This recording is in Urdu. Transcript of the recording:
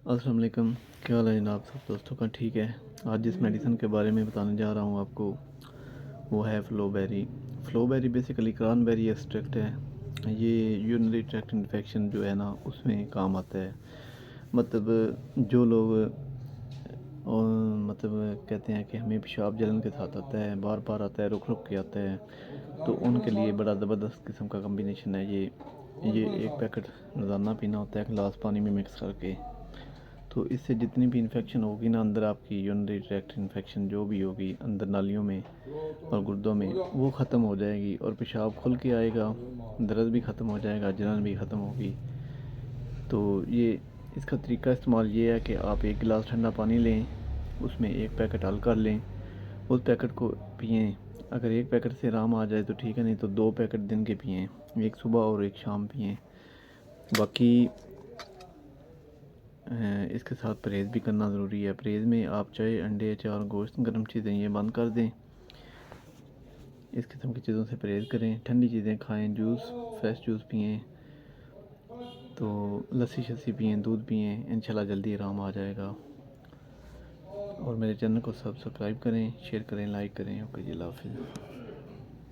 السلام علیکم، کیا حال ہے جناب؟ سب دوستوں کا ٹھیک ہے؟ آج جس میڈیسن کے بارے میں بتانے جا رہا ہوں آپ کو وہ ہے فلو بیری۔ فلو بیری بیسیکلی کران بیری ایکسٹریکٹ ہے۔ یہ یورینری ٹریکٹ انفیکشن جو ہے نا اس میں کام آتا ہے۔ مطلب جو لوگ مطلب کہتے ہیں کہ ہمیں پیشاب جلن کے ساتھ آتا ہے، بار بار آتا ہے، رک رک کے آتا ہے، تو ان کے لیے بڑا زبردست قسم کا کمبینیشن ہے یہ ایک پیکٹ روزانہ پینا ہوتا ہے گلاس پانی میں مکس کر کے۔ تو اس سے جتنی بھی انفیکشن ہوگی نا اندر آپ کی یورینری ٹریکٹ انفیکشن جو بھی ہوگی اندر نالیوں میں اور گردوں میں، وہ ختم ہو جائے گی اور پیشاب کھل کے آئے گا، درد بھی ختم ہو جائے گا، جلن بھی ختم ہوگی۔ تو یہ اس کا طریقہ استعمال یہ ہے کہ آپ ایک گلاس ٹھنڈا پانی لیں، اس میں ایک پیکٹ حل کر لیں، اس پیکٹ کو پئیں۔ اگر ایک پیکٹ سے آرام آ جائے تو ٹھیک ہے، نہیں تو 2 پیکٹ دن کے پئیں، ایک صبح اور ایک شام پئیں۔ باقی اس کے ساتھ پرہیز بھی کرنا ضروری ہے۔ پرہیز میں آپ چائے، انڈے، اچار، گوشت، گرم چیزیں یہ بند کر دیں، اس قسم کی چیزوں سے پرہیز کریں، ٹھنڈی چیزیں کھائیں، جوس، فریش جوس پئیں، تو لسی شسی پئیں، دودھ پئیں، انشاءاللہ جلدی آرام آ جائے گا۔ اور میرے چینل کو سبسکرائب کریں، شیئر کریں، لائک کریں۔ اوکے جی، اللہ حافظ۔